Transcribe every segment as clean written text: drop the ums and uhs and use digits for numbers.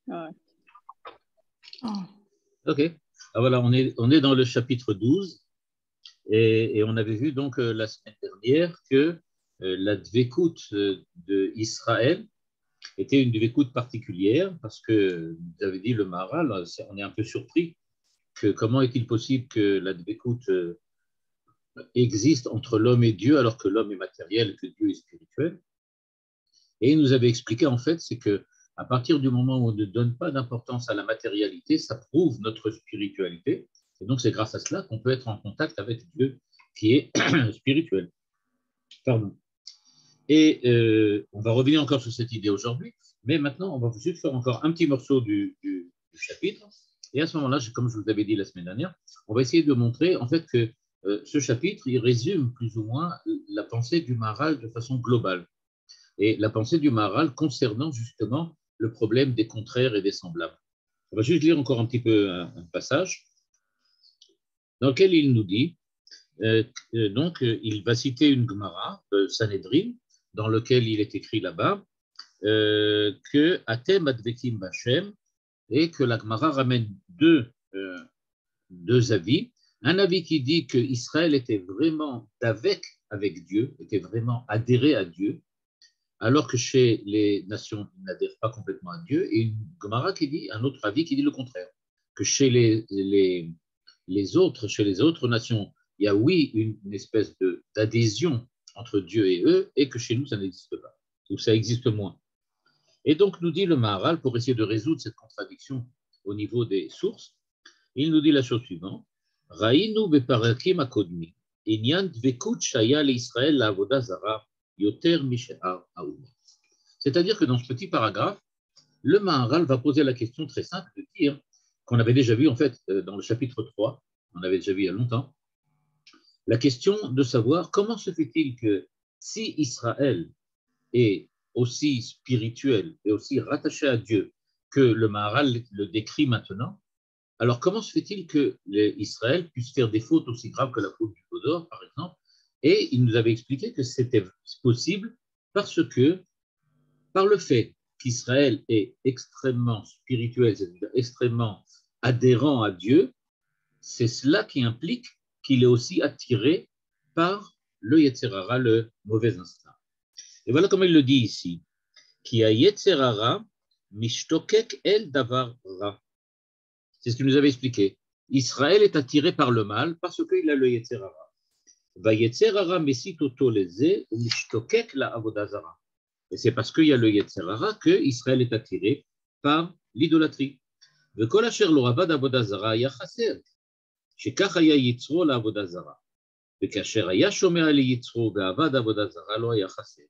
Ouais. Ok. Alors voilà, on est dans le chapitre 12 et on avait vu donc la semaine dernière que la dvékout d'Israël était une dvékout particulière parce que, vous avez dit, le Maharal, on est un peu surpris que comment est-il possible que la dvékout existe entre l'homme et Dieu alors que l'homme est matériel et que Dieu est spirituel. Et il nous avait expliqué en fait, c'est que à partir du moment où on ne donne pas d'importance à la matérialité, ça prouve notre spiritualité. Et donc c'est grâce à cela qu'on peut être en contact avec Dieu qui est spirituel. Pardon. Et on va revenir encore sur cette idée aujourd'hui, mais maintenant on va juste faire encore un petit morceau du chapitre. Et à ce moment-là, comme je vous avais dit la semaine dernière, on va essayer de montrer en fait que ce chapitre, il résume plus ou moins la pensée du Maharal de façon globale. Et la pensée du Maharal concernant justement le problème des contraires et des semblables. On va juste lire encore un petit peu un passage dans lequel il nous dit, il va citer une Gemara, Sanhedrin, dans lequel il est écrit là-bas, que Atem Advekim Bachem, et que la Gemara ramène deux avis. Un avis qui dit qu'Israël était vraiment avec Dieu, était vraiment adhéré à Dieu, alors que chez les nations, ils n'adhèrent pas complètement à Dieu, et une Gemara qui dit, un autre avis qui dit le contraire, que chez les autres nations, il y a oui une espèce d'adhésion entre Dieu et eux, et que chez nous, ça n'existe pas, ou ça existe moins. Et donc, nous dit le Maharal, pour essayer de résoudre cette contradiction au niveau des sources, il nous dit la chose suivante, Raïnu beparakim akodmi, inyan dvekut shaya l'Israël la avoda zara, yoter mishe'ar haouma. C'est-à-dire que dans ce petit paragraphe, le Maharal va poser la question très simple de dire, qu'on avait déjà vu en fait dans le chapitre 3, on avait déjà vu il y a longtemps, la question de savoir comment se fait-il que si Israël est aussi spirituel et aussi rattaché à Dieu que le Maharal le décrit maintenant, alors comment se fait-il que Israël puisse faire des fautes aussi graves que la faute du Vaudor, par exemple? Et il nous avait expliqué que c'était possible parce que, par le fait qu'Israël est extrêmement spirituel, c'est-à-dire extrêmement adhérent à Dieu, c'est cela qui implique qu'il est aussi attiré par le Yetzerara, le mauvais instinct. Et voilà comment il le dit ici. Qui a Yetzerara, mishtokek el davar ra. C'est ce qu'il nous avait expliqué. Israël est attiré par le mal parce qu'il a le Yetzerara. Va Yetzerara mesit oto leze ou mishtokek la avodazara. Et c'est parce qu'il y a le Yetzerara que Israël est attiré par l'idolâtrie. וכל אשר לא עבד עבודה זרה היה חסר, שכך היה יצרו לעבודה זרה, וכאשר היה שומע ליצרו ועבד עבודה זרה לא היה חסר.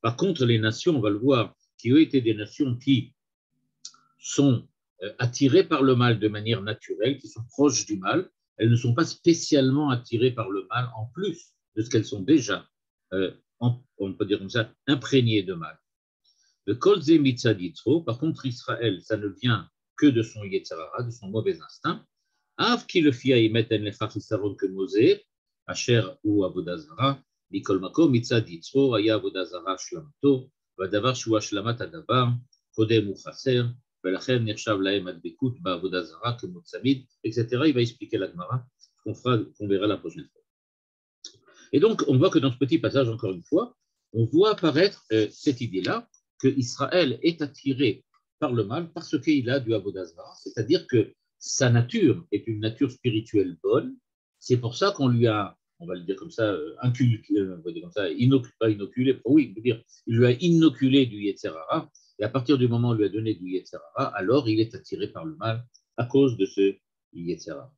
Par contre, les nations, on va le voir, qui ont été des nations qui sont attirées par le mal de manière naturelle, qui sont proches du mal, elles ne sont pas spécialement attirées par le mal en plus de ce qu'elles sont déjà, on peut dire comme ça, imprégnées de mal. Le kolze mitzad yitzro, par contre, Israël, ça ne vient que de son Yetzirara, de son mauvais instinct. Av ki le fia yimet en lechach isaron que Mosé, asher ou avodazara, mikol makom mitzad yitzro, aya avodazara shlamato, vadavar shua shlamat adavar, kodem ou chaser, ולכן נחשב להם הדבקות בעבודה זרה כמו צמיד, etc. Il va expliquer la Gemara, qu'on verra la prochaine fois. Et donc, on voit que dans ce petit passage, encore une fois, on voit apparaître cette idée-là, que Israël est attiré par le mal parce qu'il a du avodah zara, c'est-à-dire que sa nature est une nature spirituelle bonne. C'est pour ça qu'on lui a, on va le dire comme ça, inculqué, on va dire comme ça, pas inoculé, oui, dire, il lui a inoculé du Yetzerara, et à partir du moment où on lui a donné du Yetzerara, alors il est attiré par le mal à cause de ce Yetzerara.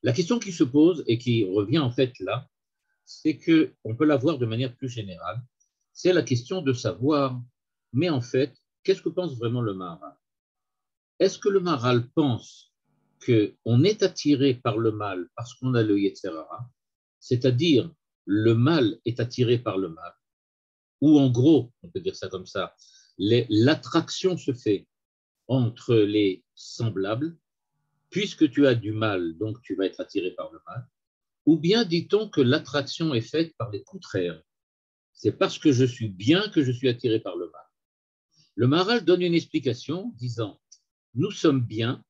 La question qui se pose et qui revient en fait là, c'est qu'on peut la voir de manière plus générale, c'est la question de savoir, mais en fait, qu'est-ce que pense vraiment le Maharal? Est-ce que le Maharal pense qu'on est attiré par le mal parce qu'on a le Yetzerara, c'est-à-dire le mal est attiré par le mal, ou en gros, on peut dire ça comme ça, l'attraction se fait entre les semblables, puisque tu as du mal, donc tu vas être attiré par le mal, ou bien dit-on que l'attraction est faite par les contraires. C'est parce que je suis bien que je suis attiré par le mal. Le Maharal donne une explication disant, nous sommes bien,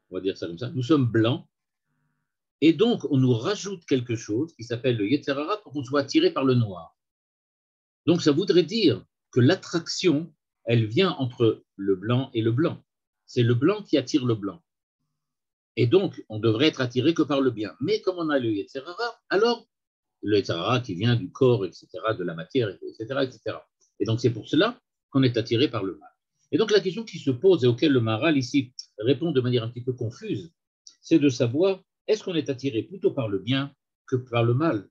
on va dire ça comme ça, nous sommes blancs, et donc on nous rajoute quelque chose qui s'appelle le Yetzer Hara pour qu'on soit attiré par le noir. Donc ça voudrait dire que l'attraction, elle vient entre le blanc et le blanc. C'est le blanc qui attire le blanc. Et donc, on devrait être attiré que par le bien. Mais comme on a le Yetzer Hara, alors le Yetzer Hara qui vient du corps, etc., de la matière, etc., etc. Et donc c'est pour cela qu'on est attiré par le mal. Et donc la question qui se pose et auquel le Maharal ici répond de manière un petit peu confuse, c'est de savoir est-ce qu'on est attiré plutôt par le bien que par le mal?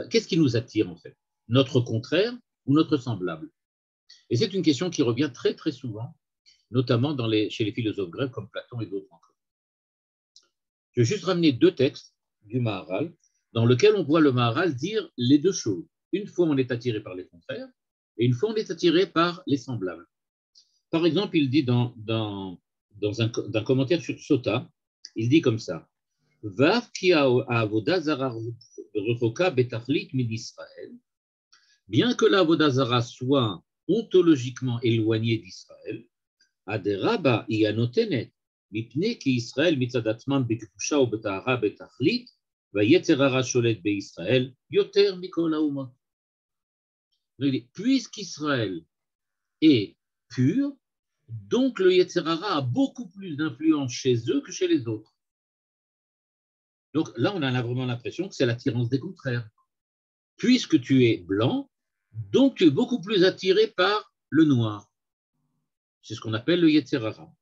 Qu'est-ce qui nous attire en fait? Notre contraire ou notre semblable? Et c'est une question qui revient très très souvent, notamment chez les philosophes grecs comme Platon et d'autres encore. Je vais juste ramener deux textes du Maharal dans lesquels on voit le Maharal dire les deux choses. Une fois on est attiré par les contraires et une fois on est attiré par les semblables. Par exemple, il dit dans un commentaire sur Sota, il dit comme ça, Vav ki avoda zara rechoka betachlit min Israël, bien que la avoda zara soit ontologiquement éloignée d'Israël, aderaba hi anotenet, mipnei ki Israël mitzad atzman bekdusha ubetahara betachlit, vayetzer hara sholet beIsraël yoter mikol haumot. Puisqu'Israël est pur, donc le Yetzer Hara a beaucoup plus d'influence chez eux que chez les autres. Donc là, on a vraiment l'impression que c'est l'attirance des contraires. Puisque tu es blanc, donc tu es beaucoup plus attiré par le noir. C'est ce qu'on appelle le Yetzer Hara.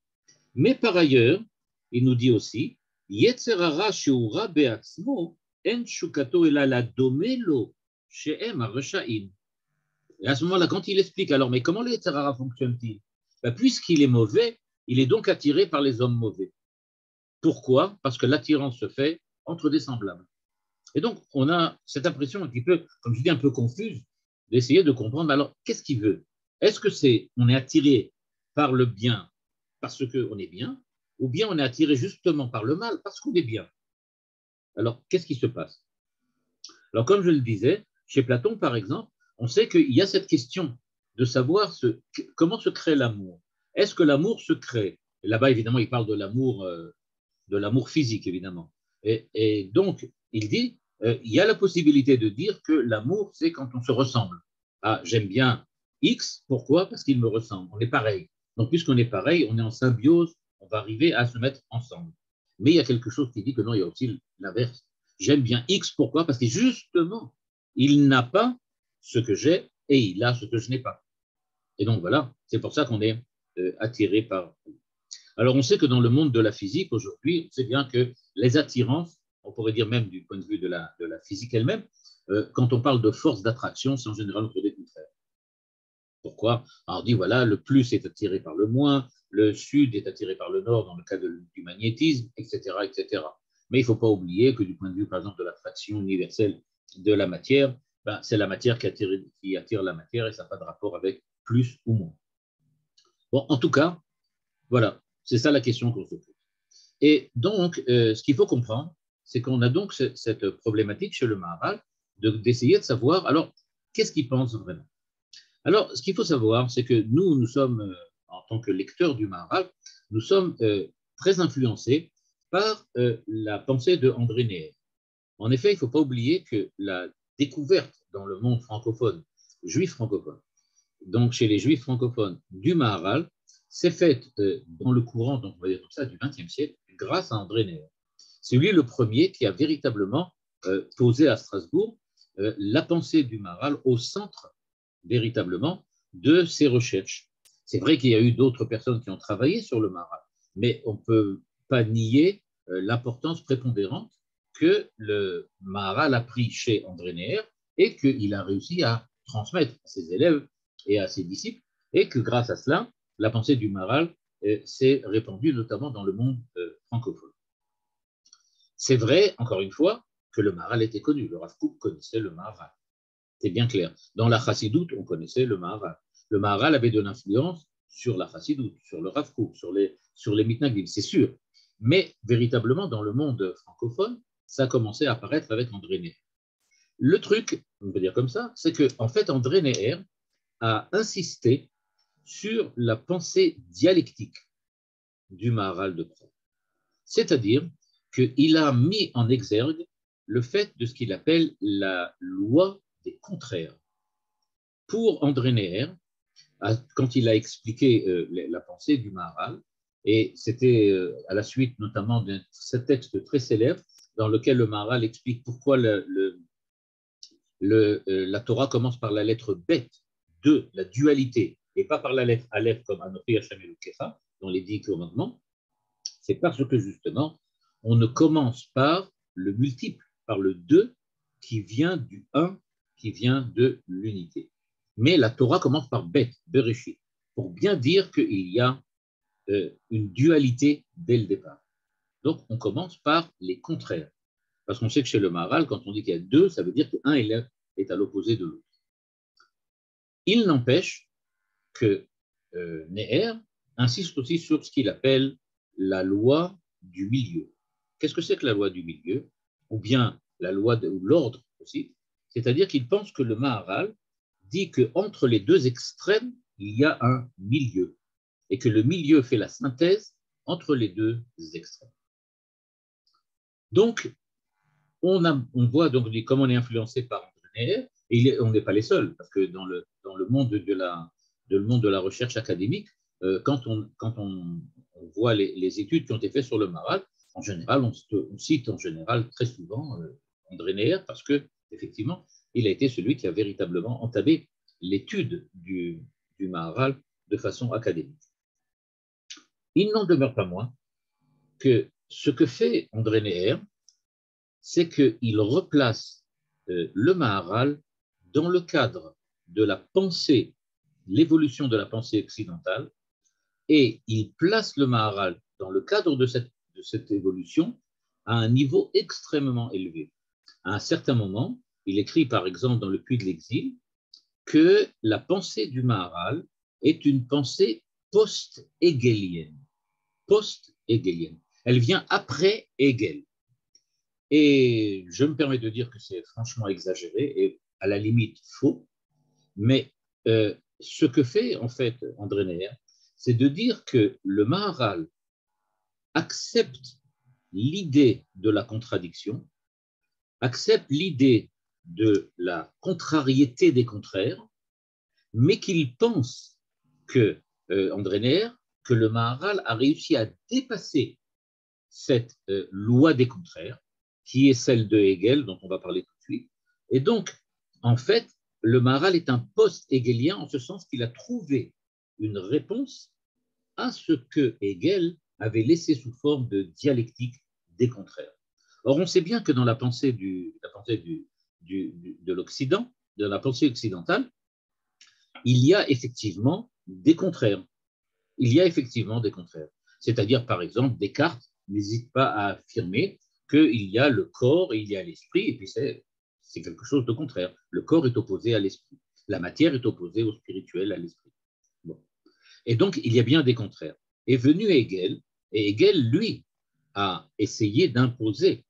Mais par ailleurs, il nous dit aussi, Yetzer Hara she'ura be'atzmo, en shukato ela la domelo she'em haresha'im. Et à ce moment-là, quand il explique, alors, mais comment le Yetzer Hara fonctionne-t-il? Puisqu'il est mauvais, il est donc attiré par les hommes mauvais. Pourquoi? Parce que l'attirance se fait entre des semblables. Et donc, on a cette impression un petit peu, comme je dis, un peu confuse, d'essayer de comprendre, alors, qu'est-ce qu'il veut? Est-ce que on est attiré par le bien parce qu'on est bien, ou bien on est attiré justement par le mal parce qu'on est bien? Alors, qu'est-ce qui se passe? Alors, comme je le disais, chez Platon, par exemple, on sait qu'il y a cette question de savoir comment se crée l'amour. Est-ce que l'amour se crée? Et là-bas, évidemment, il parle de l'amour physique, évidemment. Et donc, il dit, il y a la possibilité de dire que l'amour, c'est quand on se ressemble. Ah, j'aime bien X, pourquoi? Parce qu'il me ressemble, on est pareil. Donc, puisqu'on est pareil, on est en symbiose, on va arriver à se mettre ensemble. Mais il y a quelque chose qui dit que non, il y a aussi l'inverse. J'aime bien X, pourquoi? Parce que justement, il n'a pas ce que j'ai et il a ce que je n'ai pas. Et donc voilà, c'est pour ça qu'on est attiré par. Alors on sait que dans le monde de la physique aujourd'hui, on sait bien que les attirances, on pourrait dire même du point de vue de la physique elle-même, quand on parle de force d'attraction, c'est en général entre des contraires. Pourquoi? Alors on dit voilà, le plus est attiré par le moins, le sud est attiré par le nord dans le cas du magnétisme, etc., etc. Mais il ne faut pas oublier que du point de vue, par exemple, de l'attraction universelle de la matière, ben, c'est la matière qui attire la matière et ça n'a pas de rapport avec plus ou moins. Bon, en tout cas, voilà, c'est ça la question qu'on se pose. Et donc, ce qu'il faut comprendre, c'est qu'on a donc cette problématique chez le Maharal d'essayer de savoir, alors, qu'est-ce qu'il pense vraiment? Alors, ce qu'il faut savoir, c'est que nous sommes, en tant que lecteurs du Maharal, nous sommes très influencés par la pensée de André Neher. En effet, il ne faut pas oublier que la découverte dans le monde francophone, juif francophone, donc chez les juifs francophones du Maharal, s'est faite dans le courant, donc on va dire comme ça, du XXe siècle, grâce à André Neher. C'est lui le premier qui a véritablement posé à Strasbourg la pensée du Maharal au centre véritablement de ses recherches. C'est vrai qu'il y a eu d'autres personnes qui ont travaillé sur le Maharal, mais on ne peut pas nier l'importance prépondérante que le Maharal a pris chez André Neher et qu'il a réussi à transmettre à ses élèves et à ses disciples, et que grâce à cela, la pensée du Maharal s'est répandue notamment dans le monde francophone. C'est vrai, encore une fois, que le Maharal était connu. Le Rav Kook connaissait le Maharal. C'est bien clair. Dans la Chassidoute, on connaissait le Maharal. Le Maharal avait de l'influence sur la Chassidoute, sur le Rav Kook, sur les Mitnagdim, c'est sûr. Mais véritablement, dans le monde francophone, ça a commencé à apparaître avec André Neher. Le truc, on peut dire comme ça, c'est qu'en fait, André Neher a insisté sur la pensée dialectique du Maharal de Prague. C'est-à-dire qu'il a mis en exergue le fait de ce qu'il appelle la loi des contraires. Pour André Neher, quand il a expliqué la pensée du Maharal, et c'était à la suite notamment de ce texte très célèbre dans lequel le Maharal explique pourquoi la Torah commence par la lettre Bet de la dualité et pas par la lettre Aleph comme Anochi Hashem Elokecha dans les 10 commandements, c'est parce que justement on ne commence par le multiple, par le 2 qui vient du 1, qui vient de l'unité. Mais la Torah commence par Bet, Bereshit, pour bien dire qu'il y a une dualité dès le départ. Donc on commence par les contraires. Parce qu'on sait que chez le Maharal, quand on dit qu'il y a 2, ça veut dire que 1 est à l'opposé de l'autre. Il n'empêche que Neher insiste aussi sur ce qu'il appelle la loi du milieu. Qu'est-ce que c'est que la loi du milieu? Ou bien la loi ou l'ordre aussi. C'est-à-dire qu'il pense que le Maharal dit qu'entre les deux extrêmes, il y a un milieu. Et que le milieu fait la synthèse entre les deux extrêmes. Donc, on voit donc comment on est influencé par Neher, et on n'est pas les seuls, parce que dans le monde de la recherche académique, quand on voit les études qui ont été faites sur le Maharal, en général, on cite en général très souvent André Neher, parce que effectivement, il a été celui qui a véritablement entamé l'étude du Maharal de façon académique. Il n'en demeure pas moins que ce que fait André Neher, c'est qu'il replace le Maharal dans le cadre de la pensée, l'évolution de la pensée occidentale, et il place le Maharal dans le cadre de cette évolution à un niveau extrêmement élevé. À un certain moment, il écrit par exemple dans Le Puits de l'exil que la pensée du Maharal est une pensée post-hégélienne. Post-hégélienne. Elle vient après Hegel. Et je me permets de dire que c'est franchement exagéré et à la limite faux, mais ce que fait en fait André Neher, c'est de dire que le Maharal accepte l'idée de la contradiction, accepte l'idée de la contrariété des contraires, mais qu'il pense que André Neher, que le Maharal a réussi à dépasser cette loi des contraires, qui est celle de Hegel, dont on va parler tout de suite. Et donc, en fait, le Maharal est un post-hegelien en ce sens qu'il a trouvé une réponse à ce que Hegel avait laissé sous forme de dialectique des contraires. Or, on sait bien que dans la pensée de l'Occident, de la pensée occidentale, il y a effectivement des contraires. Il y a effectivement des contraires. C'est-à-dire, par exemple, Descartes n'hésite pas à affirmer qu'il y a le corps et il y a l'esprit, et puis c'est quelque chose de contraire. Le corps est opposé à l'esprit. La matière est opposée au spirituel, à l'esprit. Bon. Et donc, il y a bien des contraires. Est venu Hegel, et Hegel, lui, a essayé d'imposer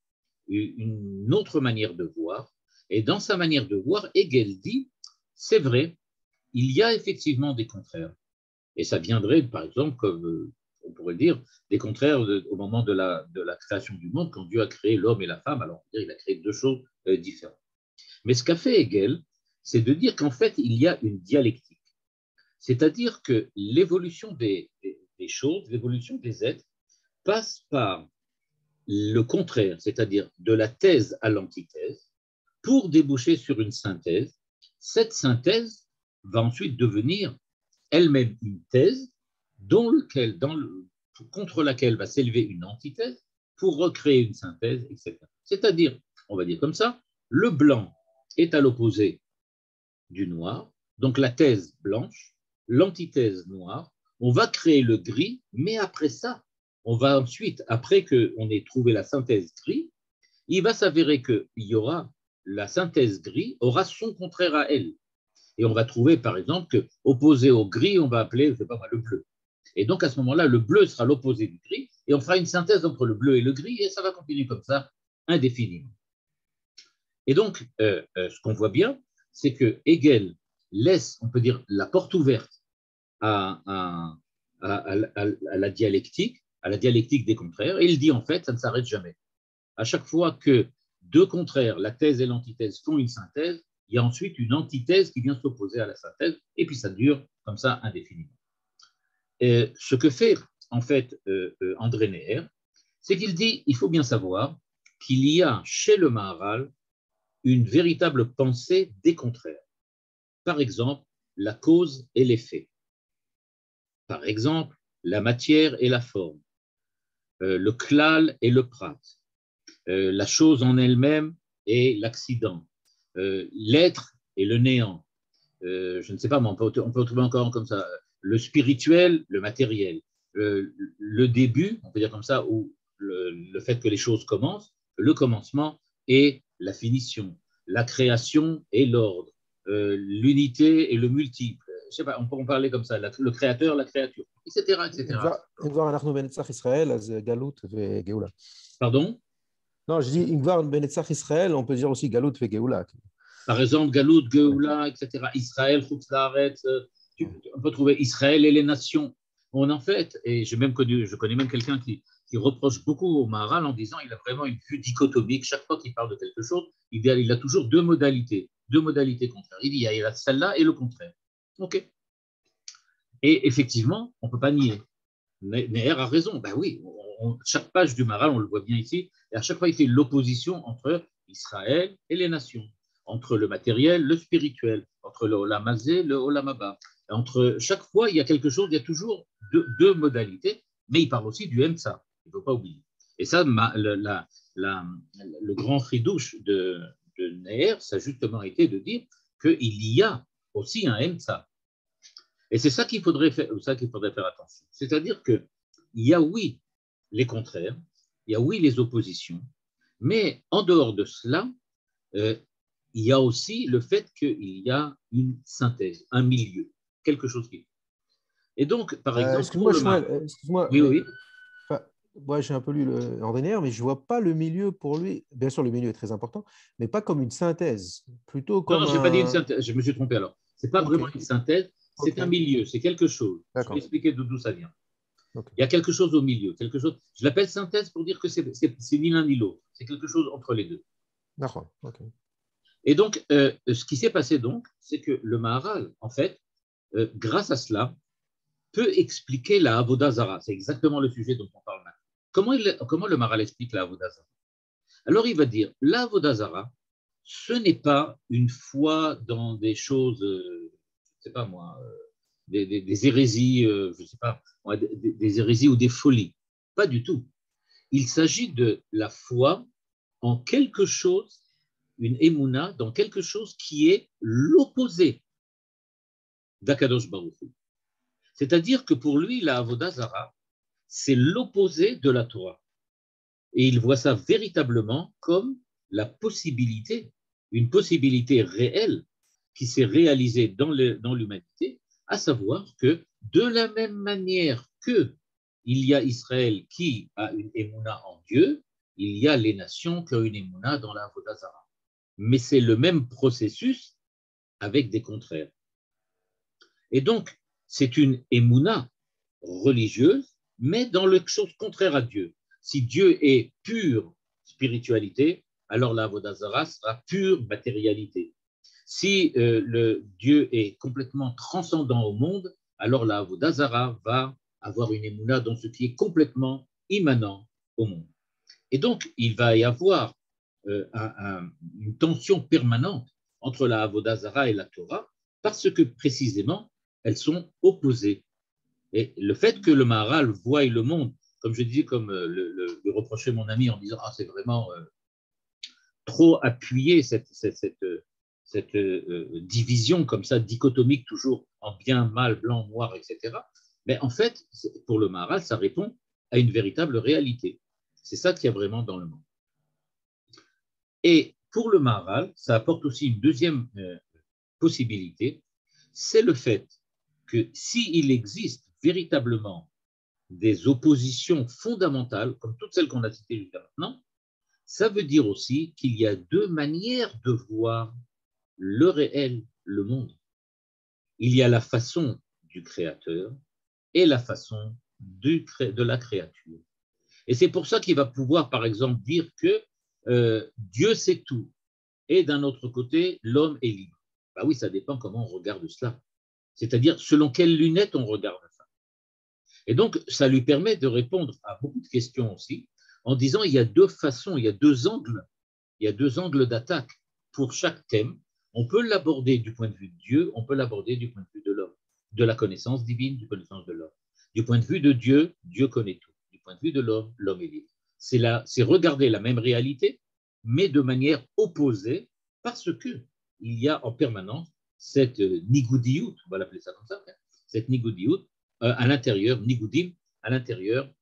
une autre manière de voir. Et dans sa manière de voir, Hegel dit, c'est vrai, il y a effectivement des contraires. Et ça viendrait, par exemple, comme on pourrait dire, des contraires au moment de la création du monde, quand Dieu a créé l'homme et la femme, alors il a créé deux choses différentes. Mais ce qu'a fait Hegel, c'est de dire qu'en fait, il y a une dialectique. C'est-à-dire que l'évolution des choses, l'évolution des êtres, passe par le contraire, c'est-à-dire de la thèse à l'antithèse, pour déboucher sur une synthèse. Cette synthèse va ensuite devenir elle-même une thèse contre laquelle va s'élever une antithèse pour recréer une synthèse, etc. C'est-à-dire, on va dire comme ça, le blanc est à l'opposé du noir, donc la thèse blanche, l'antithèse noire, on va créer le gris, mais après ça, on va ensuite, après qu'on ait trouvé la synthèse gris, il va s'avérer qu'il y aura la synthèse gris aura son contraire à elle. Et on va trouver, par exemple, qu'opposé au gris, on va appeler, je sais pas moi, le bleu. Et donc, à ce moment-là, le bleu sera l'opposé du gris, et on fera une synthèse entre le bleu et le gris, et ça va continuer comme ça, indéfiniment. Et donc, ce qu'on voit bien, c'est que Hegel laisse, on peut dire, la porte ouverte à la dialectique des contraires, et il dit en fait, ça ne s'arrête jamais. À chaque fois que deux contraires, la thèse et l'antithèse, font une synthèse, il y a ensuite une antithèse qui vient s'opposer à la synthèse, et puis ça dure comme ça indéfiniment. Et ce que fait en fait André Neher, c'est qu'il dit, il faut bien savoir qu'il y a chez le Maharal une véritable pensée des contraires. Par exemple, la cause et l'effet. Par exemple, la matière et la forme, le klal et le prat, la chose en elle-même et l'accident, l'être et le néant. Je ne sais pas, mais on peut trouver encore comme ça le spirituel, le matériel, le début, on peut dire comme ça, ou le fait que les choses commencent, le commencement et la finition, la création et l'ordre, l'unité et le multiple. Je sais pas, on peut en parler comme ça, le créateur, la créature, etc., etc. אם כבר אנחנו בנצח ישראל, אז גלות וגאולה. Pardon? Non, je dis, אם כבר בנצח ישראל, on peut dire aussi גלות וגאולה. Par exemple, Galout, Geoula, etc. Israël, Chutz Laaretz, on peut trouver Israël et les nations. On en fait, et je connais même quelqu'un qui reproche beaucoup au Maharal en disant qu'il a vraiment une vue dichotomique. Chaque fois qu'il parle de quelque chose, il a toujours deux modalités contraires. Il dit il y a celle-là et le contraire. OK. Et effectivement, on ne peut pas nier. Neher a raison. Ben oui, chaque page du Maharal, on le voit bien ici, et à chaque fois, il fait l'opposition entre Israël et les nations, entre le matériel, le spirituel, entre le Olam Hazé, le Olam Haba. Entre chaque fois, il y a quelque chose, il y a toujours deux modalités, mais il parle aussi du Emsa, il ne faut pas oublier. Et ça, le grand chidouche de Neher, ça a justement été de dire qu'il y a aussi un Emsa. Et c'est ça qu'il faudrait faire attention. C'est-à-dire qu'il y a, oui, les contraires, il y a, oui, les oppositions, mais en dehors de cela, il y a aussi le fait qu'il y a une synthèse, un milieu, quelque chose qui. Et donc, par exemple, excuse-moi, oui, oui. Moi, j'ai un peu lu le André Neher, mais je ne vois pas le milieu pour lui. Bien sûr, le milieu est très important, mais pas comme une synthèse, plutôt comme non, je n'ai pas dit une synthèse, je me suis trompé alors. Ce n'est pas vraiment une synthèse, c'est un milieu, c'est quelque chose. Je vais expliquer d'où ça vient. Il y a quelque chose au milieu, quelque chose. Je l'appelle synthèse pour dire que c'est ni l'un ni l'autre, c'est quelque chose entre les deux. D'accord. Et donc, ce qui s'est passé donc, c'est que le Maharal, en fait, grâce à cela, peut expliquer la Avodah Zara. C'est exactement le sujet dont on parle maintenant. Comment le Maharal explique la Avodah Zara? Alors, il va dire, la Avodah Zara, ce n'est pas une foi dans des choses, je ne sais pas moi, des hérésies, je ne sais pas, des hérésies ou des folies. Pas du tout. Il s'agit de la foi en quelque chose, une émouna, dans quelque chose qui est l'opposé d'Akadosh Baruch Hu. C'est-à-dire que pour lui, la Avodah Zara, c'est l'opposé de la Torah. Et il voit ça véritablement comme la possibilité, une possibilité réelle qui s'est réalisée dans l'humanité, à savoir que de la même manière que il y a Israël qui a une émouna en Dieu, il y a les nations qui ont une émouna dans la Avodah Zara. Mais c'est le même processus avec des contraires. Et donc, c'est une émouna religieuse, mais dans le chose contraire à Dieu. Si Dieu est pure spiritualité, alors la Avodah Zara sera pure matérialité. Si le Dieu est complètement transcendant au monde, alors la Avodah Zara va avoir une émouna dans ce qui est complètement immanent au monde. Et donc, il va y avoir une tension permanente entre la Avodah Zara et la Torah, parce que précisément, elles sont opposées. Et le fait que le Maharal voie le monde, comme je disais, comme le reprochait mon ami en disant « Ah, c'est vraiment trop appuyé cette division comme ça, dichotomique, toujours en bien, mal, blanc, noir, etc. » Mais en fait, pour le Maharal, ça répond à une véritable réalité. C'est ça qu'il y a vraiment dans le monde. Et pour le Maharal, ça apporte aussi une deuxième possibilité, c'est le fait que s'il existe véritablement des oppositions fondamentales, comme toutes celles qu'on a citées jusqu'à maintenant, ça veut dire aussi qu'il y a deux manières de voir le réel, le monde. Il y a la façon du Créateur et la façon de la créature. Et c'est pour ça qu'il va pouvoir, par exemple, dire que Dieu sait tout, et d'un autre côté, l'homme est libre. Ben oui, ça dépend comment on regarde cela. C'est-à-dire selon quelles lunettes on regarde ça. Et donc, ça lui permet de répondre à beaucoup de questions aussi, en disant il y a deux façons, il y a deux angles d'attaque pour chaque thème. On peut l'aborder du point de vue de Dieu, on peut l'aborder du point de vue de l'homme, de la connaissance divine, de la connaissance de l'homme. Du point de vue de Dieu, Dieu connaît tout. Du point de vue de l'homme, l'homme est libre. C'est regarder la même réalité, mais de manière opposée, parce que il y a en permanence cette nigoudiout, on va l'appeler ça comme ça, cette nigoudiout à l'intérieur, nigoudim, à l'intérieur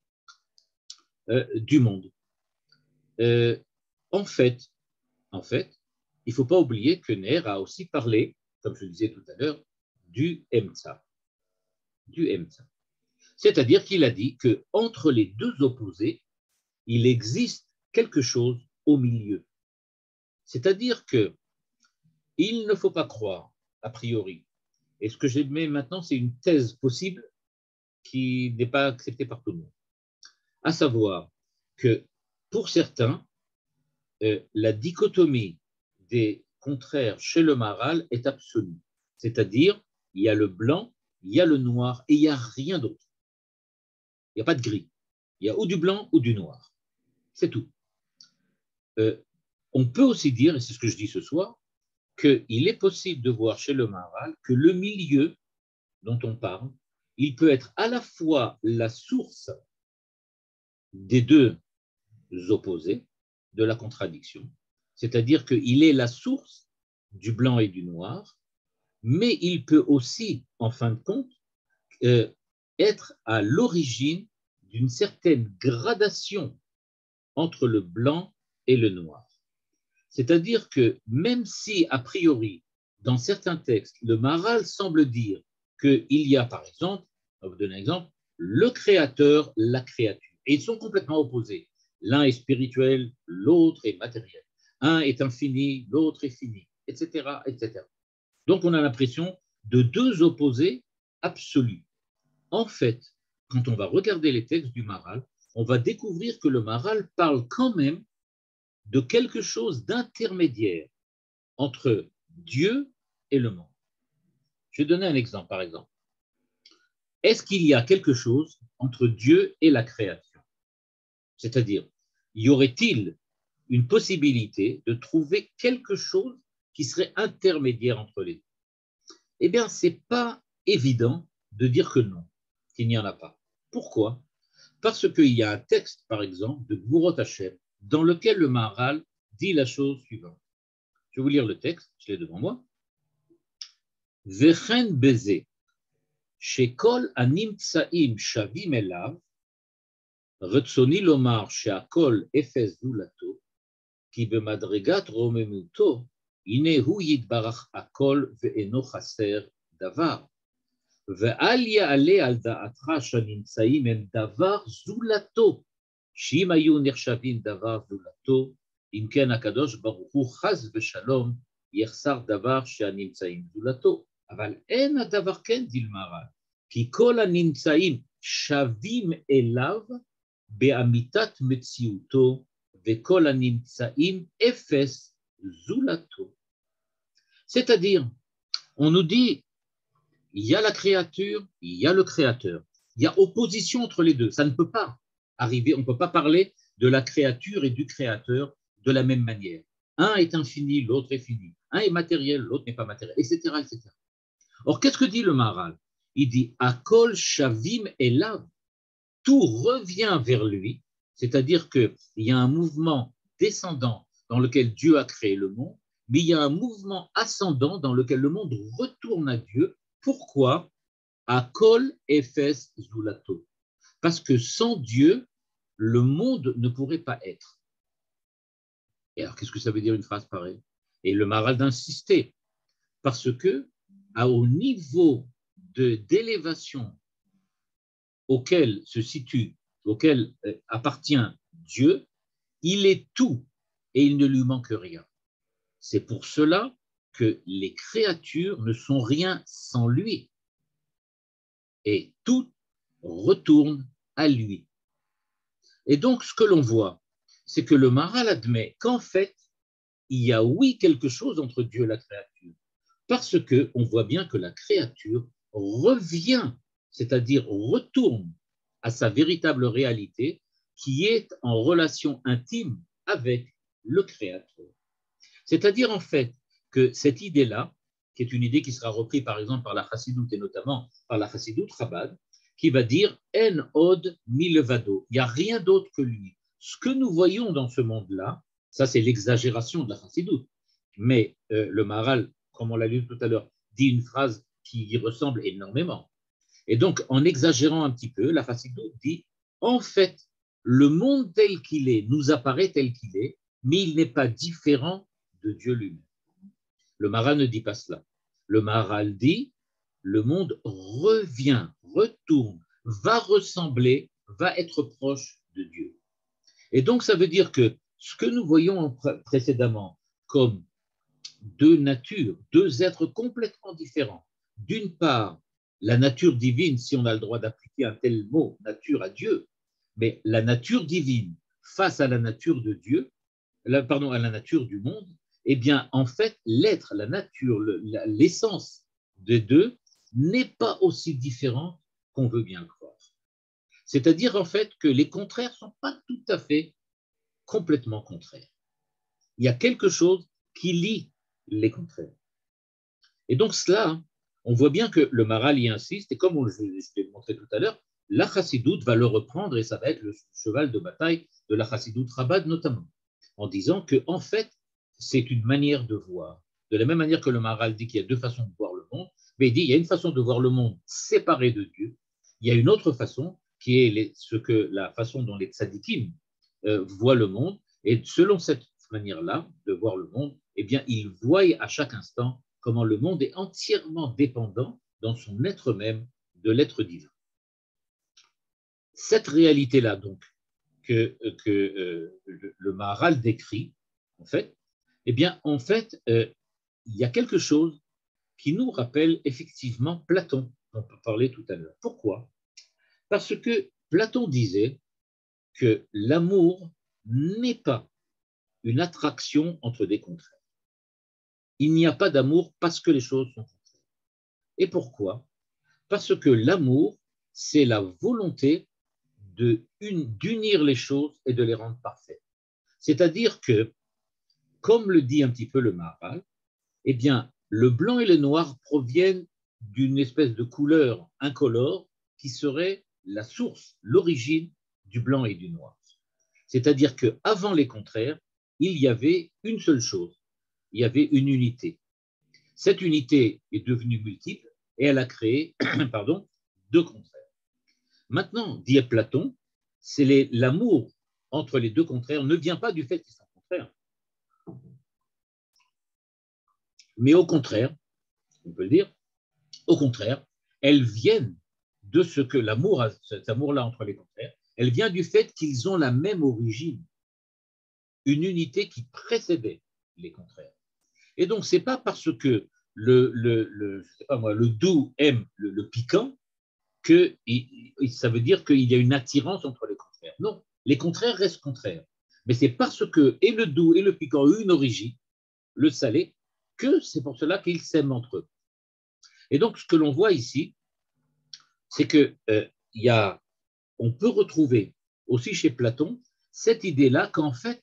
du monde. En fait, il ne faut pas oublier que Ner a aussi parlé, comme je le disais tout à l'heure, du Emtsa. C'est-à-dire qu'il a dit qu'entre les deux opposés, il existe quelque chose au milieu. C'est-à-dire qu'il ne faut pas croire, a priori, et ce que j'aimais maintenant, c'est une thèse possible qui n'est pas acceptée par tout le monde, à savoir que pour certains, la dichotomie des contraires chez le Maharal est absolue. C'est-à-dire, il y a le blanc, il y a le noir et il n'y a rien d'autre. Il n'y a pas de gris. Il y a ou du blanc ou du noir. C'est tout. On peut aussi dire, et c'est ce que je dis ce soir, qu'il est possible de voir chez le Maharal que le milieu dont on parle, il peut être à la fois la source des deux opposés, de la contradiction, c'est-à-dire qu'il est la source du blanc et du noir, mais il peut aussi, en fin de compte, être à l'origine d'une certaine gradation entre le blanc et le noir. C'est-à-dire que même si, a priori, dans certains textes, le Maharal semble dire qu'il y a, par exemple, on va vous donner un exemple, le créateur, la créature, et ils sont complètement opposés. L'un est spirituel, l'autre est matériel. Un est infini, l'autre est fini, etc., etc. Donc, on a l'impression de deux opposés absolus. En fait, quand on va regarder les textes du Maharal, on va découvrir que le Maharal parle quand même de quelque chose d'intermédiaire entre Dieu et le monde. Je vais donner un exemple, par exemple. Est-ce qu'il y a quelque chose entre Dieu et la création? C'est-à-dire, y aurait-il une possibilité de trouver quelque chose qui serait intermédiaire entre les deux? Eh bien, ce n'est pas évident de dire que non, qu'il n'y en a pas. Pourquoi? Parce qu'il y a un texte, par exemple, de Gvurot Hashem, dans lequel le Maharal dit la chose suivante. Je vais vous lire le texte, je l'ai devant moi. Vechen beze, shekol animtsaim shavim elav, רצוני לומר שהכל אפס זולתו, כי במדרגת רוממותו, הנה הוא יתברך הכל ואינו חסר דבר. ואל יעלה על דעתך שהנמצאים הם דבר זולתו, שאם היו נחשבים דבר זולתו, אם כן הקדוש ברוך הוא חס ושלום, יחסר דבר שהנמצאים זולתו. אבל אין הדבר כן דלמרה, כי כל הנמצאים שווים אליו, באמיתת מציאותו, וכל הנמצאים אפס זולתו. C'est-à-dire, on nous dit, il y a la créature, il y a le créateur. Il y a opposition entre les deux. Ça ne peut pas arriver, on ne peut pas parler de la créature et du créateur de la même manière. Un est infini, l'autre est fini. Un est matériel, l'autre n'est pas matériel, etc., etc. Or, qu'est-ce que dit le Maharal? Il dit, Akol Shavim Elav. Tout revient vers lui, c'est-à-dire qu'il y a un mouvement descendant dans lequel Dieu a créé le monde, mais il y a un mouvement ascendant dans lequel le monde retourne à Dieu. Pourquoi? Akol Efes Zulato. Parce que sans Dieu, le monde ne pourrait pas être. Et alors, qu'est-ce que ça veut dire une phrase pareille? Et le Maharal d'insister, parce que au niveau d'élévation auquel se situe, auquel appartient Dieu, il est tout et il ne lui manque rien. C'est pour cela que les créatures ne sont rien sans lui. et tout retourne à lui. Et donc, ce que l'on voit, c'est que le Maharal admet qu'en fait, il y a oui quelque chose entre Dieu et la créature, parce qu'on voit bien que la créature revient, c'est-à-dire retourne à sa véritable réalité, qui est en relation intime avec le Créateur. C'est-à-dire en fait que cette idée-là, qui est une idée qui sera reprise par exemple par la Chassidoute et notamment par la Chassidoute Chabad, qui va dire En od milevado, il n'y a rien d'autre que lui. Ce que nous voyons dans ce monde-là, ça c'est l'exagération de la Chassidoute, mais le Maharal, comme on l'a lu tout à l'heure, dit une phrase qui y ressemble énormément. Et donc, en exagérant un petit peu, la Chassidoute dit en fait, le monde tel qu'il est nous apparaît tel qu'il est, mais il n'est pas différent de Dieu lui-même. Le Maharal ne dit pas cela. Le Maharal dit le monde revient, retourne, va ressembler, va être proche de Dieu. Et donc, ça veut dire que ce que nous voyons précédemment comme deux natures, deux êtres complètement différents, d'une part, la nature divine, si on a le droit d'appliquer un tel mot, nature à Dieu, mais la nature divine face à la nature de Dieu, pardon, à la nature du monde, eh bien, en fait, l'être, la nature, l'essence des deux n'est pas aussi différente qu'on veut bien le croire. C'est-à-dire, en fait, que les contraires ne sont pas tout à fait complètement contraires. Il y a quelque chose qui lie les contraires. Et donc, cela, on voit bien que le Maharal y insiste, et comme je l'ai montré tout à l'heure, la Chassidoute va le reprendre, et ça va être le cheval de bataille de la Chassidoute Chabad notamment, en disant que en fait, c'est une manière de voir. De la même manière que le Maharal dit qu'il y a deux façons de voir le monde, mais il dit qu'il y a une façon de voir le monde séparé de Dieu, il y a une autre façon qui est la façon dont les tzadikim voient le monde, et selon cette manière-là de voir le monde, eh bien, ils voient à chaque instant comment le monde est entièrement dépendant dans son être même de l'être divin. Cette réalité-là, donc, que le Maharal décrit, en fait, eh bien, en fait, il y a quelque chose qui nous rappelle effectivement Platon, dont on parlait tout à l'heure. Pourquoi? Parce que Platon disait que l'amour n'est pas une attraction entre des contraires. Il n'y a pas d'amour parce que les choses sont contraires. Et pourquoi? Parce que l'amour, c'est la volonté d'unir les choses et de les rendre parfaites. C'est-à-dire que, comme le dit un petit peu le Maharal, eh bien, le blanc et le noir proviennent d'une espèce de couleur incolore qui serait la source, l'origine du blanc et du noir. C'est-à-dire qu'avant les contraires, il y avait une seule chose, il y avait une unité. Cette unité est devenue multiple et elle a créé deux contraires. Maintenant, dit Platon, c'est l'amour entre les deux contraires ne vient pas du fait qu'ils sont contraires, mais au contraire, on peut le dire, au contraire, elles viennent de ce que l'amour, cet amour-là entre les contraires, elle vient du fait qu'ils ont la même origine, une unité qui précédait les contraires. Et donc, ce n'est pas parce que je sais pas moi, le doux aime le piquant que ça veut dire qu'il y a une attirance entre les contraires. Non, les contraires restent contraires. Mais c'est parce que et le doux et le piquant ont une origine, le salé, que c'est pour cela qu'ils s'aiment entre eux. Et donc, ce que l'on voit ici, c'est que on peut retrouver aussi chez Platon cette idée-là qu'en fait,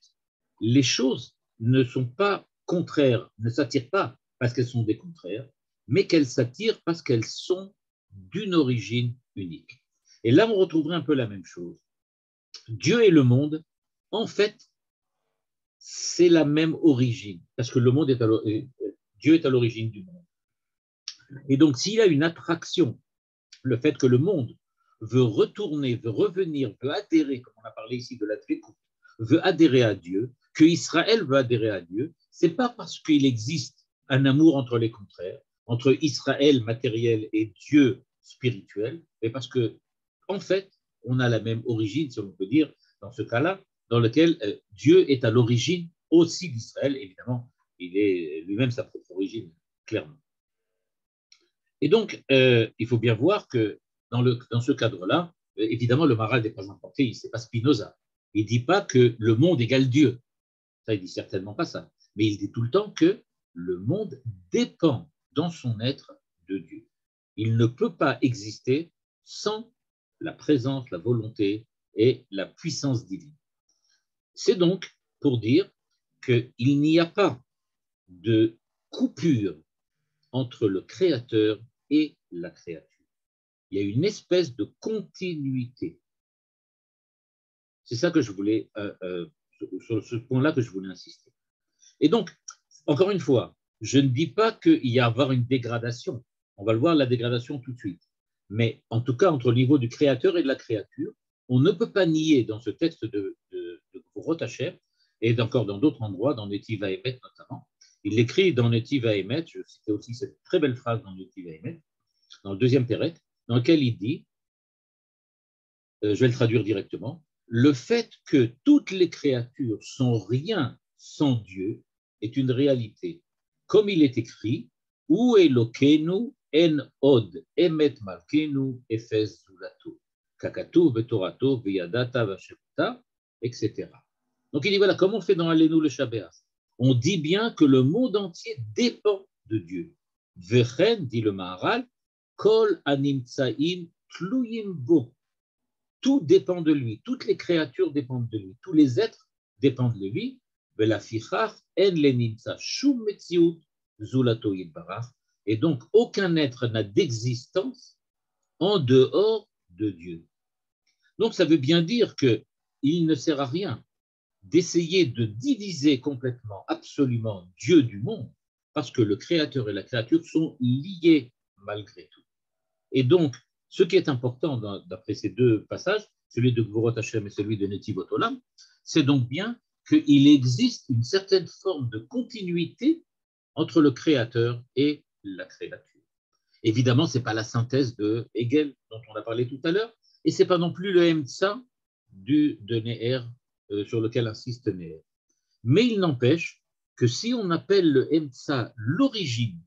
les choses ne sont pas contraires, ne s'attirent pas parce qu'elles sont des contraires, mais qu'elles s'attirent parce qu'elles sont d'une origine unique. Et là, on retrouverait un peu la même chose. Dieu et le monde, en fait, c'est la même origine, parce que le monde Dieu est à l'origine du monde. Et donc, s'il y a une attraction, le fait que le monde veut retourner, veut revenir, veut adhérer, comme on a parlé ici de la Tvékout, veut adhérer à Dieu, que Israël veut adhérer à Dieu, c'est pas parce qu'il existe un amour entre les contraires, entre Israël matériel et Dieu spirituel, mais parce que, en fait, on a la même origine, si on peut dire, dans ce cas-là, dans lequel Dieu est à l'origine aussi d'Israël, évidemment, il est lui-même sa propre origine, clairement. Et donc, il faut bien voir que dans ce cadre-là, évidemment, le Maharal n'est pas importé, ce n'est pas Spinoza. Il ne dit pas que le monde égale Dieu. Ça, il ne dit certainement pas ça. Mais il dit tout le temps que le monde dépend dans son être de Dieu. Il ne peut pas exister sans la présence, la volonté et la puissance divine. C'est donc pour dire qu'il n'y a pas de coupure entre le Créateur et la créature. Il y a une espèce de continuité. C'est ça que je voulais, sur ce point-là que je voulais insister. Et donc, encore une fois, je ne dis pas qu'il y a à avoir une dégradation. On va le voir, la dégradation tout de suite. Mais en tout cas, entre le niveau du créateur et de la créature, on ne peut pas nier dans ce texte de Gvorot Hashem, et encore dans d'autres endroits, dans Netiv HaEmet notamment. Il écrit dans Netiv HaEmet, je citais aussi cette très belle phrase dans Netiv HaEmet, dans le deuxième Pérec, dans lequel il dit, je vais le traduire directement, le fait que toutes les créatures sont rien sans Dieu est une réalité. Comme il est écrit, Ou Elokeinu en od emet malkeinu efes zulato, kakatu betorato veyadata vashepta, etc. Donc il dit, voilà, comme on fait dans Alenu le Shabbat, on dit bien que le monde entier dépend de Dieu. Vechen, dit le Maharal, kol animtsaim tluyim bo. Tout dépend de lui, toutes les créatures dépendent de lui, tous les êtres dépendent de lui. Et donc, aucun être n'a d'existence en dehors de Dieu. Donc, ça veut bien dire qu'il ne sert à rien d'essayer de diviser complètement, absolument Dieu du monde, parce que le Créateur et la créature sont liés malgré tout. Et donc, ce qui est important d'après ces deux passages, celui de Gvorot Hashem et celui de Netivot Olam, c'est donc bien qu'il existe une certaine forme de continuité entre le Créateur et la créature. Évidemment, ce n'est pas la synthèse de Hegel dont on a parlé tout à l'heure, et ce n'est pas non plus le Emtsa de Neher sur lequel insiste Neher. Mais il n'empêche que si on appelle le Emtsa l'origine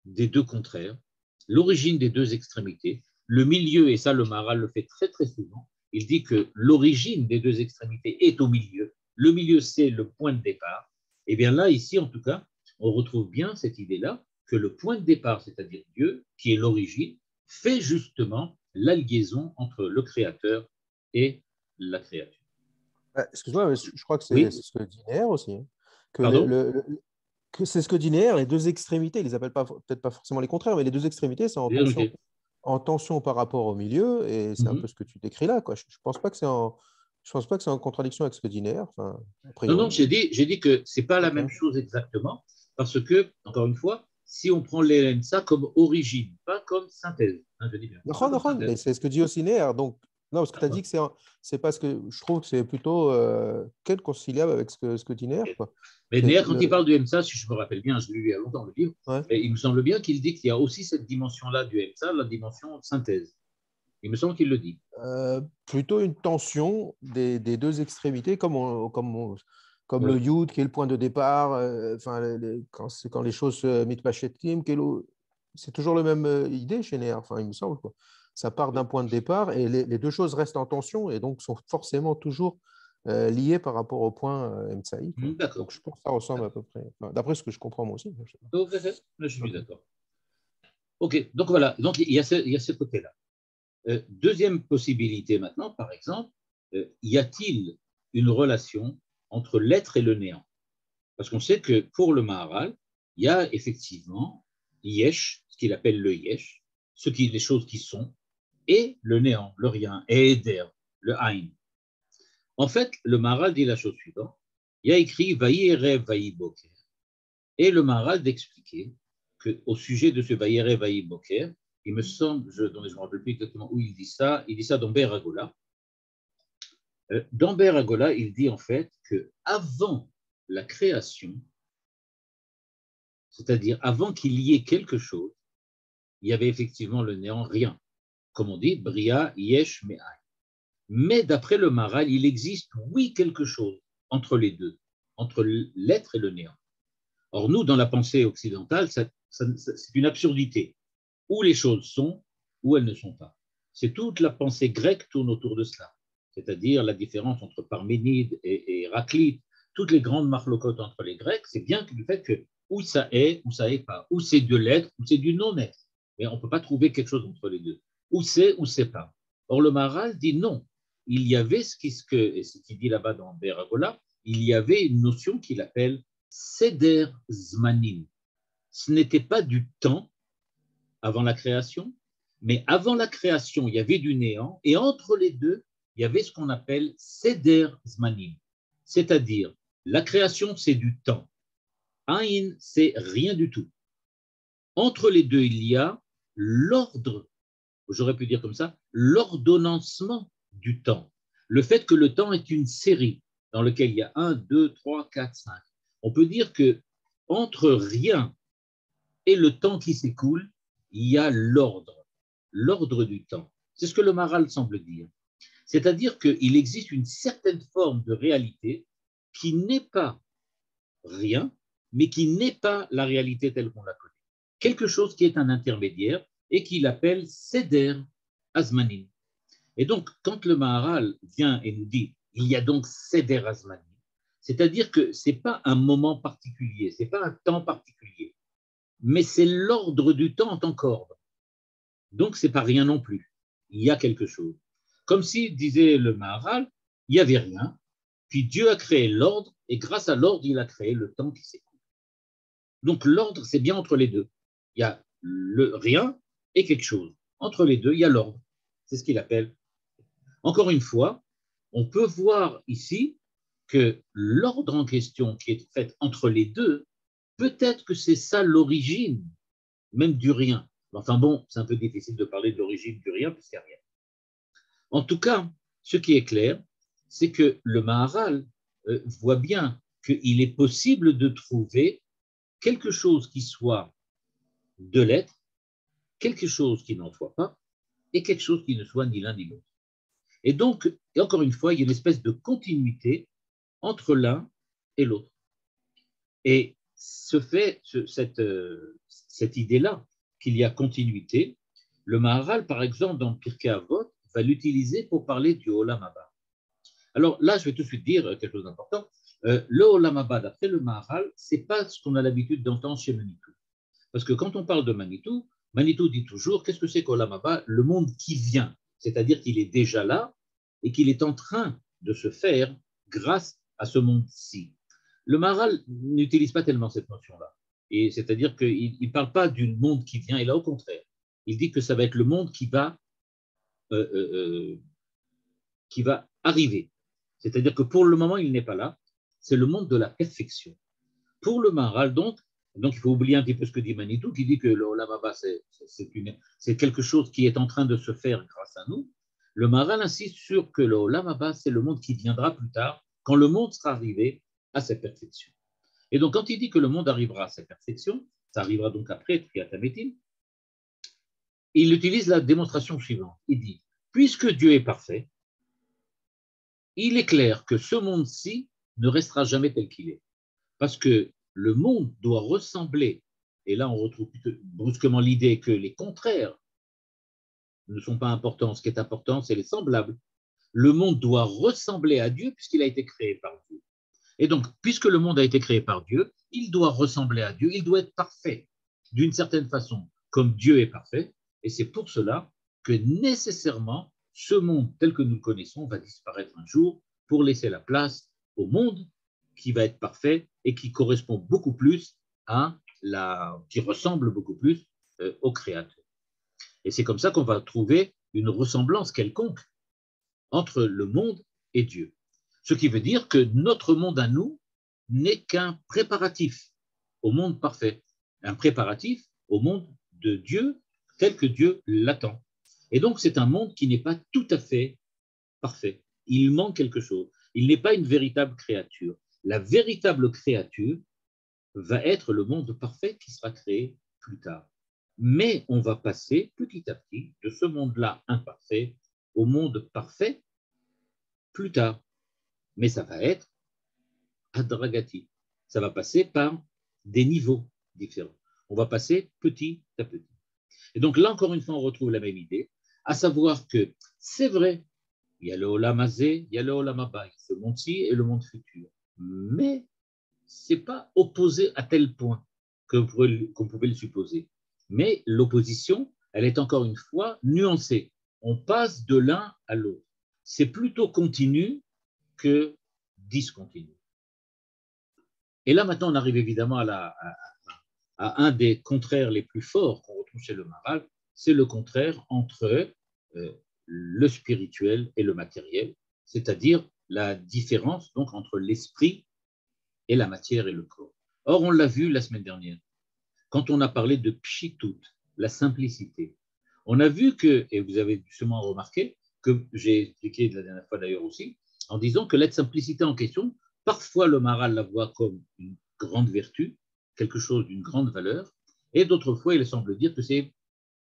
des deux contraires, l'origine des deux extrémités, le milieu, et ça le Maharal le fait très très souvent, il dit que l'origine des deux extrémités est au milieu, le milieu c'est le point de départ, et bien là ici en tout cas, on retrouve bien cette idée-là, que le point de départ, c'est-à-dire Dieu, qui est l'origine, fait justement la liaison entre le Créateur et la créature. Excuse-moi, mais je crois que c'est Oui. ce que dit Neher aussi. Hein, que Pardon ? que c'est ce que dit Neher, les deux extrémités, ils les appellent peut-être pas forcément les contraires, mais les deux extrémités, c'est en tension par rapport au milieu, et c'est un peu ce que tu décris là. Quoi. Je ne pense pas que c'est en contradiction avec ce que dit Neher. Enfin, Non, j'ai dit que ce n'est pas la même chose exactement, parce que, encore une fois, si on prend l'ENSA comme origine, pas comme synthèse, hein, je dis bien. Mais c'est ce que dit aussi Neher. Donc, non, parce que tu as dit que c'est parce que je trouve que c'est plutôt conciliable avec ce que dit Neher. Quoi. Mais Neher, quand il parle du MSA, si je me rappelle bien, je l'ai lu il y a longtemps le livre, ouais. Et il me semble bien qu'il dit qu'il y a aussi cette dimension-là du MSA, la dimension synthèse. Il me semble qu'il le dit. Plutôt une tension des deux extrémités, comme le Yud, qui est le point de départ, quand les choses se mitpashetim, c'est toujours la même idée chez Neher, il me semble. Quoi. Ça part d'un point de départ et les deux choses restent en tension et donc sont forcément toujours liées par rapport au point Emtsaï. D'accord. Donc je pense que ça ressemble à peu près, d'après ce que je comprends moi aussi. Je suis d'accord. Ok, donc voilà, donc il y a ce côté-là. Deuxième possibilité maintenant, par exemple, y a-t-il une relation entre l'être et le néant? Parce qu'on sait que pour le Maharal, il y a effectivement Yesh, ce qu'il appelle le Yesh, les choses qui sont, et le néant, le rien, et Eder, le Aïn. En fait, le Maharal dit la chose suivante, il y a écrit Vaïerev Vaïboker, et le Maharal d'expliquer qu'au sujet de ce Vaïerev Vaïboker, il me semble, je ne me rappelle plus exactement où il dit ça dans Ber Agola. Dans Ber Agola, il dit en fait qu'avant la création, c'est-à-dire avant qu'il y ait quelque chose, il y avait effectivement le néant, rien. Comme on dit, Bria, Yesh, Me'ai. Mais d'après le Maharal, il existe, oui, quelque chose entre les deux, entre l'être et le néant. Or, nous, dans la pensée occidentale, c'est une absurdité. Où les choses sont, où elles ne sont pas. c'est toute la pensée grecque tourne autour de cela, c'est-à-dire la différence entre Parménide et Héraclite, toutes les grandes marlocotes entre les Grecs, c'est bien que le fait que ou ça est pas, ou c'est de l'être, ou c'est du non-être. Mais on ne peut pas trouver quelque chose entre les deux. Ou c'est pas. Or, le Maharal dit non. Il y avait et ce qu'il dit là-bas dans Beragola, il y avait une notion qu'il appelle Seder Zmanim. Ce n'était pas du temps avant la création, mais avant la création, il y avait du néant, et entre les deux, il y avait ce qu'on appelle Seder Zmanim, c'est-à-dire la création, c'est du temps. Aïn, c'est rien du tout. Entre les deux, il y a l'ordre, j'aurais pu dire comme ça, l'ordonnancement du temps. Le fait que le temps est une série dans laquelle il y a 1, 2, 3, 4, 5. On peut dire que entre rien et le temps qui s'écoule, il y a l'ordre du temps. C'est ce que le Maharal semble dire. C'est-à-dire qu'il existe une certaine forme de réalité qui n'est pas rien, mais qui n'est pas la réalité telle qu'on la connaît. Quelque chose qui est un intermédiaire et qu'il appelle Seder Azmanim. Et donc, quand le Maharal vient et nous dit il y a donc Seder Azmanim, c'est-à-dire que ce n'est pas un moment particulier, ce n'est pas un temps particulier, mais c'est l'ordre du temps en tant qu'ordre. Donc, ce n'est pas rien non plus. Il y a quelque chose. Comme si, disait le Maharal, il n'y avait rien, puis Dieu a créé l'ordre, et grâce à l'ordre, il a créé le temps qui s'écoule. Donc, l'ordre, c'est bien entre les deux. Il y a le rien et quelque chose. Entre les deux, il y a l'ordre. C'est ce qu'il appelle. Encore une fois, on peut voir ici que l'ordre en question qui est fait entre les deux, peut-être que c'est ça l'origine, même du rien. Enfin bon, c'est un peu difficile de parler de l'origine du rien puisqu'il n'y a rien. En tout cas, ce qui est clair, c'est que le Maharal voit bien qu'il est possible de trouver quelque chose qui soit de l'être, quelque chose qui n'en soit pas, et quelque chose qui ne soit ni l'un ni l'autre. Et donc, et encore une fois, il y a une espèce de continuité entre l'un et l'autre. Et cette idée-là, qu'il y a continuité, le Maharal, par exemple, dans Pirkei Avot, va l'utiliser pour parler du Olam Haba. Alors là, je vais tout de suite dire quelque chose d'important. Le Olam Haba, d'après le Maharal, ce n'est pas ce qu'on a l'habitude d'entendre chez Manitou. Parce que quand on parle de Manitou, Manitou dit toujours, qu'est-ce que c'est qu'Olam Haba? Le monde qui vient, c'est-à-dire qu'il est déjà là et qu'il est en train de se faire grâce à ce monde-ci. Le Maharal n'utilise pas tellement cette notion-là. Et c'est-à-dire qu'il ne parle pas du monde qui vient, et là au contraire. Il dit que ça va être le monde qui va arriver. C'est-à-dire que pour le moment, il n'est pas là. C'est le monde de la perfection. Pour le Maharal, donc il faut oublier un petit peu ce que dit Manitou, qui dit que le Olam Haba, c'est quelque chose qui est en train de se faire grâce à nous. Le Maharal insiste sur que le Olam Haba, c'est le monde qui viendra plus tard, quand le monde sera arrivé à sa perfection. Et donc, quand il dit que le monde arrivera à sa perfection, ça arrivera donc après Triat Hametim, il utilise la démonstration suivante. Il dit, puisque Dieu est parfait, il est clair que ce monde-ci ne restera jamais tel qu'il est. Parce que le monde doit ressembler, et là on retrouve brusquement l'idée que les contraires ne sont pas importants. Ce qui est important, c'est les semblables. Le monde doit ressembler à Dieu puisqu'il a été créé par Dieu. Et donc, puisque le monde a été créé par Dieu, il doit ressembler à Dieu, il doit être parfait d'une certaine façon, comme Dieu est parfait. Et c'est pour cela que nécessairement, ce monde tel que nous le connaissons va disparaître un jour pour laisser la place au monde qui va être parfait et qui correspond beaucoup plus qui ressemble beaucoup plus au Créateur. Et c'est comme ça qu'on va trouver une ressemblance quelconque entre le monde et Dieu. Ce qui veut dire que notre monde à nous n'est qu'un préparatif au monde parfait, un préparatif au monde de Dieu tel que Dieu l'attend. Et donc c'est un monde qui n'est pas tout à fait parfait. Il manque quelque chose. Il n'est pas une véritable créature. La véritable créature va être le monde parfait qui sera créé plus tard. Mais on va passer petit à petit de ce monde-là imparfait au monde parfait plus tard. Mais ça va être adragati. Ça va passer par des niveaux différents. On va passer petit à petit. Et donc là, encore une fois, on retrouve la même idée. à savoir que c'est vrai, il y a le Olam Hazé, il y a le Olam Haba, ce monde-ci et le monde futur. Mais ce n'est pas opposé à tel point qu'on pouvait le supposer. Mais l'opposition, elle est encore une fois nuancée. On passe de l'un à l'autre. C'est plutôt continu que discontinu. Et là, maintenant, on arrive évidemment à un des contraires les plus forts qu'on retrouve chez le Maharal, c'est le contraire entre le spirituel et le matériel, c'est-à-dire la différence donc entre l'esprit et la matière et le corps. Or, on l'a vu la semaine dernière, quand on a parlé de pshitut, la simplicité. On a vu que, et vous avez sûrement remarqué, que j'ai expliqué la dernière fois d'ailleurs aussi, en disant que la simplicité en question, parfois le Maharal la voit comme une grande vertu, quelque chose d'une grande valeur, et d'autres fois il semble dire que c'est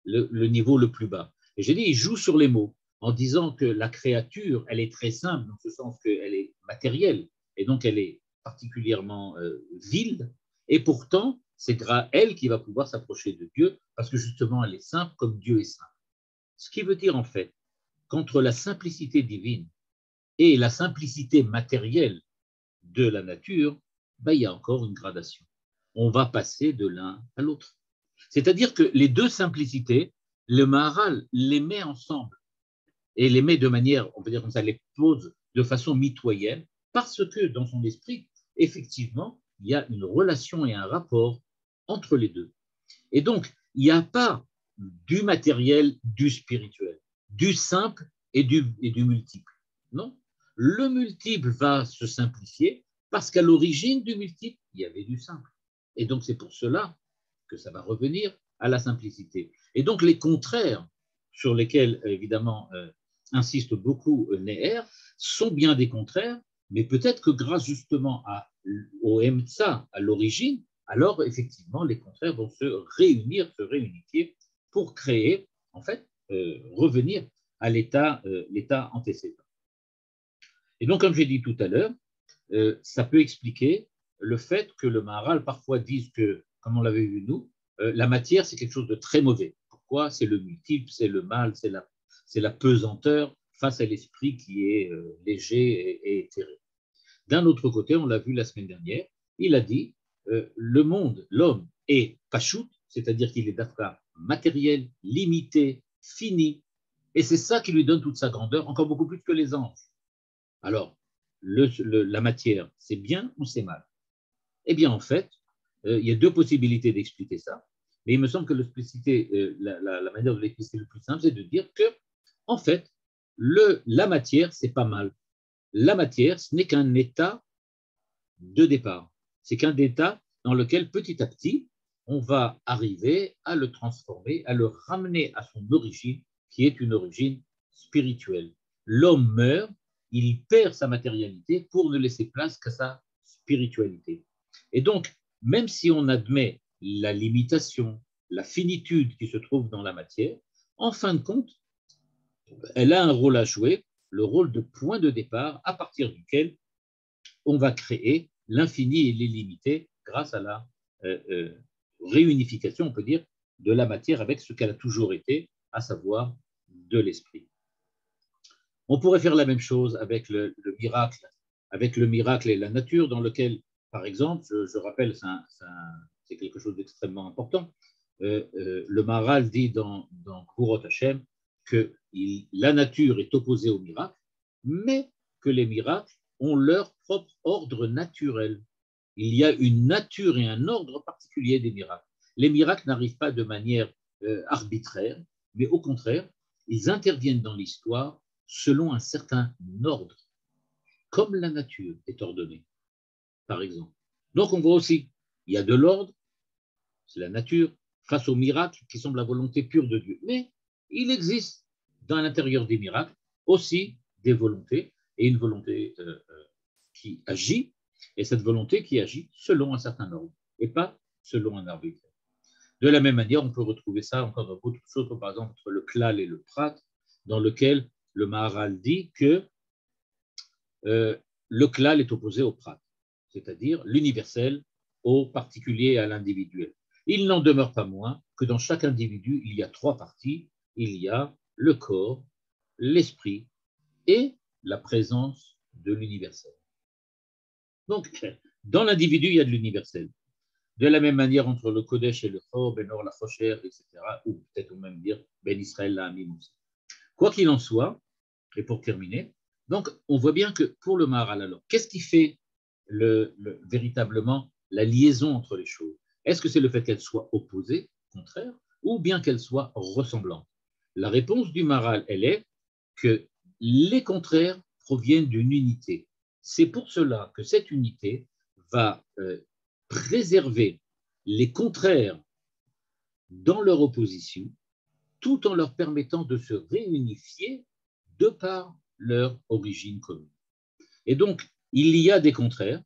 le niveau le plus bas. Et j'ai dit, il joue sur les mots, en disant que la créature, elle est très simple, dans ce sens qu'elle est matérielle, et donc elle est particulièrement vile, et pourtant, c'est elle qui va pouvoir s'approcher de Dieu, parce que justement, elle est simple comme Dieu est simple. Ce qui veut dire en fait qu'entre la simplicité divine et la simplicité matérielle de la nature, il y a encore une gradation. On va passer de l'un à l'autre. C'est-à-dire que les deux simplicités, le Maharal les met ensemble et les met de manière, on peut dire comme ça, les pose de façon mitoyenne, parce que dans son esprit, effectivement, il y a une relation et un rapport entre les deux. Et donc, il n'y a pas du matériel, du spirituel, du simple et du multiple. Non, le multiple va se simplifier parce qu'à l'origine du multiple, il y avait du simple. Et donc, c'est pour cela que ça va revenir à la simplicité. Et donc, les contraires sur lesquels, évidemment, insiste beaucoup Neher, sont bien des contraires, mais peut-être que grâce justement au Emtsa, à l'origine, alors effectivement, les contraires vont se réunir, se réunifier pour créer, en fait, revenir à l'état antécédent. Et donc, comme j'ai dit tout à l'heure, ça peut expliquer le fait que le Maharal parfois dise que, comme on l'avait vu nous, la matière, c'est quelque chose de très mauvais. Pourquoi? C'est le multiple, c'est le mal, c'est la pesanteur face à l'esprit qui est léger et éthéré. D'un autre côté, on l'a vu la semaine dernière, il a dit le monde, l'homme est pachout, c'est-à-dire qu'il est d'affaires matériel, limité, fini, et c'est ça qui lui donne toute sa grandeur, encore beaucoup plus que les anges. Alors, la matière, c'est bien ou c'est mal? Eh bien, en fait, il y a deux possibilités d'expliquer ça, mais il me semble que la manière de l'expliquer le plus simple, c'est de dire que, en fait, la matière, c'est pas mal. La matière, ce n'est qu'un état de départ. C'est qu'un état dans lequel, petit à petit, on va arriver à le transformer, à le ramener à son origine, qui est une origine spirituelle. L'homme meurt, il perd sa matérialité pour ne laisser place qu'à sa spiritualité. Et donc, même si on admet la limitation, la finitude qui se trouve dans la matière, en fin de compte, elle a un rôle à jouer, le rôle de point de départ à partir duquel on va créer l'infini et l'illimité grâce à la réunification, on peut dire, de la matière avec ce qu'elle a toujours été, à savoir de l'esprit. On pourrait faire la même chose avec le miracle et la nature, dans lequel, par exemple, je rappelle, c'est quelque chose d'extrêmement important, le Maharal dit dans Kurot Hashem que la nature est opposée au miracle, mais que les miracles ont leur propre ordre naturel. Il y a une nature et un ordre particulier des miracles. Les miracles n'arrivent pas de manière arbitraire, mais au contraire, ils interviennent dans l'histoire selon un certain ordre, comme la nature est ordonnée, par exemple. Donc on voit aussi, il y a de l'ordre, c'est la nature, face aux miracles qui semblent la volonté pure de Dieu. Mais il existe dans l'intérieur des miracles aussi des volontés, et une volonté qui agit, et cette volonté qui agit selon un certain ordre, et pas selon un arbitre. De la même manière, on peut retrouver ça encore dans d'autres choses, comme par exemple entre le klal et le prat, dans lequel le Maharal dit que le klal est opposé au prat, c'est-à-dire l'universel au particulier et à l'individuel. Il n'en demeure pas moins que dans chaque individu, il y a trois parties. Il y a le corps, l'esprit et la présence de l'universel. Donc, dans l'individu, il y a de l'universel. De la même manière, entre le Kodesh et le Chor, Ben Or, la Chocher, etc., ou peut-être même dire Ben Israël, la Hamim aussi. Quoi qu'il en soit, et pour terminer, donc on voit bien que pour le Maharal, alors, qu'est-ce qui fait véritablement la liaison entre les choses? Est-ce que c'est le fait qu'elles soient opposées, contraires, ou bien qu'elles soient ressemblantes? La réponse du Maharal, elle est que les contraires proviennent d'une unité. C'est pour cela que cette unité va préserver les contraires dans leur opposition, tout en leur permettant de se réunifier de par leur origine commune. Et donc, il y a des contraires.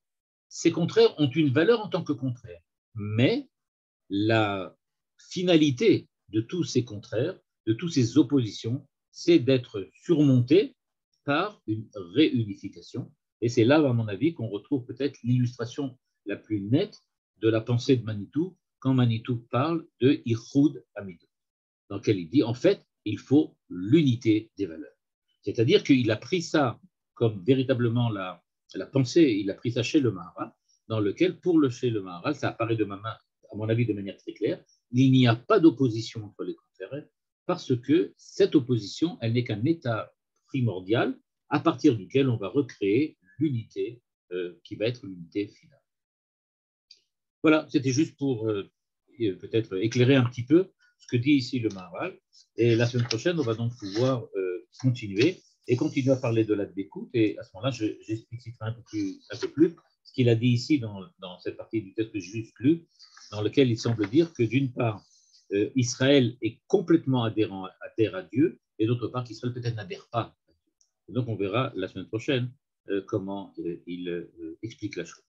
Ces contraires ont une valeur en tant que contraires, mais la finalité de tous ces contraires, de toutes ces oppositions, c'est d'être surmonté par une réunification. Et c'est là, à mon avis, qu'on retrouve peut-être l'illustration la plus nette de la pensée de Manitou, quand Manitou parle de Ichud Amidot, dans lequel il dit, en fait, il faut l'unité des valeurs. C'est-à-dire qu'il a pris ça comme véritablement la pensée, il a pris ça chez le Maharal, dans lequel, chez le Maharal, ça apparaît de ma main, à mon avis, de manière très claire, il n'y a pas d'opposition entre les contraires, parce que cette opposition, elle n'est qu'un état primordial à partir duquel on va recréer l'unité qui va être l'unité finale. Voilà, c'était juste pour peut-être éclairer un petit peu ce que dit ici le Maharal. Et la semaine prochaine, on va donc pouvoir continuer à parler de la d'écoute. Et à ce moment-là, j'expliciterai un peu plus ce qu'il a dit ici dans cette partie du texte que j'ai juste lu, dans lequel il semble dire que d'une part, Israël est complètement adhère à Dieu, et d'autre part, qu'Israël peut-être n'adhère pas. Donc, on verra la semaine prochaine comment il explique la chose.